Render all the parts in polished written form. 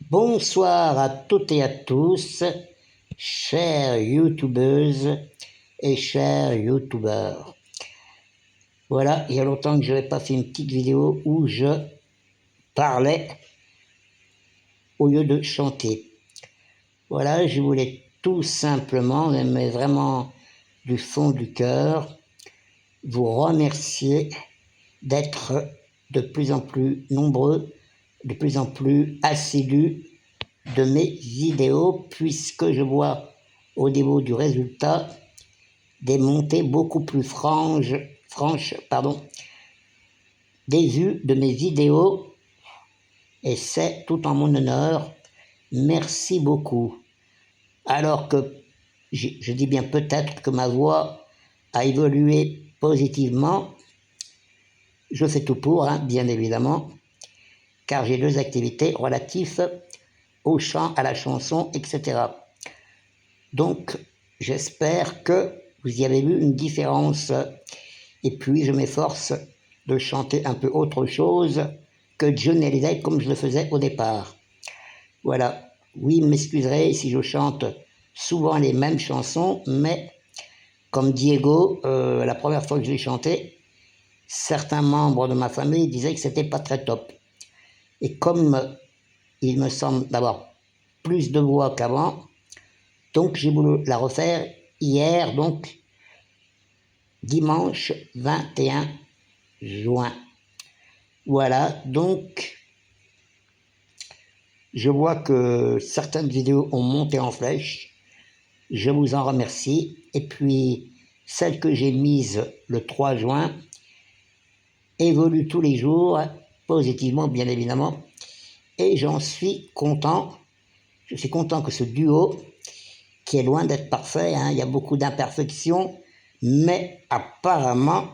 Bonsoir à toutes et à tous, chères youtubeuses et chers youtubeurs. Voilà, il y a longtemps que je n'avais pas fait une petite vidéo où je parlais au lieu de chanter. Voilà, je voulais tout simplement, mais vraiment du fond du cœur, vous remercier d'être de plus en plus nombreux, de plus en plus assidus de mes vidéos, puisque je vois au niveau du résultat des montées beaucoup plus franches, des vues de mes vidéos, et c'est tout en mon honneur. Merci beaucoup. Alors que je dis bien peut-être que ma voix a évolué positivement, je fais tout pour, bien évidemment, car j'ai deux activités relatives au chant, à la chanson, etc. Donc, j'espère que vous y avez vu une différence. Et puis, je m'efforce de chanter un peu autre chose que Johnny Hallyday comme je le faisais au départ. Voilà. Oui, m'excuserez si je chante souvent les mêmes chansons, mais comme Diego, la première fois que je l'ai chanté, certains membres de ma famille disaient que c'était pas très top. Et comme il me semble d'avoir plus de voix qu'avant, donc j'ai voulu la refaire hier, donc dimanche 21 juin. Voilà, donc je vois que certaines vidéos ont monté en flèche. Je vous en remercie. Et puis, celle que j'ai mise le 3 juin évolue tous les jours, positivement bien évidemment. Et j'en suis content. Je suis content que ce duo, qui est loin d'être parfait, il y a beaucoup d'imperfections, mais apparemment,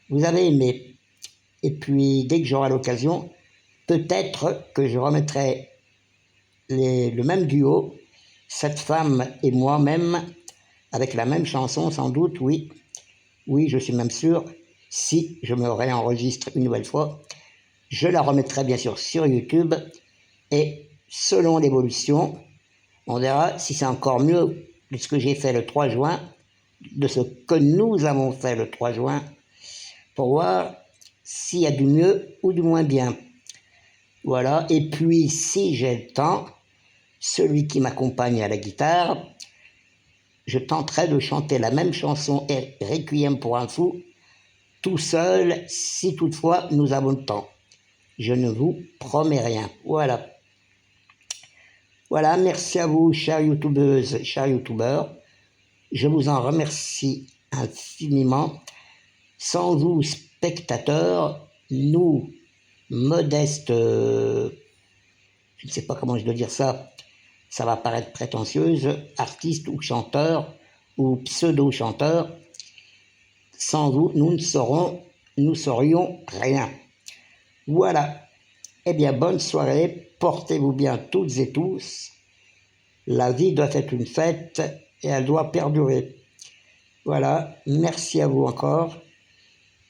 vous avez aimé. Et puis, dès que j'aurai l'occasion, peut-être que je remettrai le même duo, cette femme et moi-même, avec la même chanson sans doute, oui. Oui, je suis même sûr, si je me réenregistre une nouvelle fois, je la remettrai bien sûr sur YouTube, et selon l'évolution, on verra si c'est encore mieux de ce que j'ai fait le 3 juin, de ce que nous avons fait le 3 juin, pour voir s'il y a du mieux ou du moins bien. Voilà, et puis si j'ai le temps, celui qui m'accompagne à la guitare, je tenterai de chanter la même chanson Requiem pour un fou, tout seul, si toutefois nous avons le temps. Je ne vous promets rien. Voilà. Voilà, merci à vous, chères youtubeuses, chers youtubeurs. Je vous en remercie infiniment. Sans vous, spectateurs, nous, modestes, je ne sais pas comment je dois dire ça, ça va paraître prétentieuse, artistes ou chanteurs, ou pseudo-chanteurs, sans vous, nous serions rien. Voilà. Eh bien, bonne soirée, portez-vous bien toutes et tous. La vie doit être une fête et elle doit perdurer. Voilà, merci à vous encore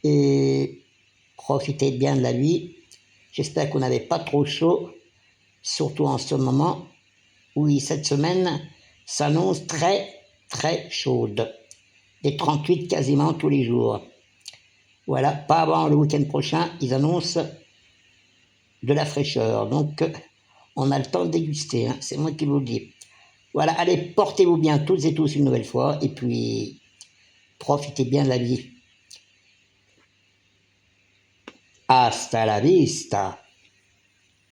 et profitez bien de la vie. J'espère que vous n'avez pas trop chaud, surtout en ce moment. Oui, cette semaine s'annonce très, très chaude. Des 38 quasiment tous les jours. Voilà, pas avant le week-end prochain, ils annoncent de la fraîcheur. Donc, on a le temps de déguster, c'est moi qui vous le dis. Voilà, allez, portez-vous bien toutes et tous une nouvelle fois, et puis profitez bien de la vie. Hasta la vista.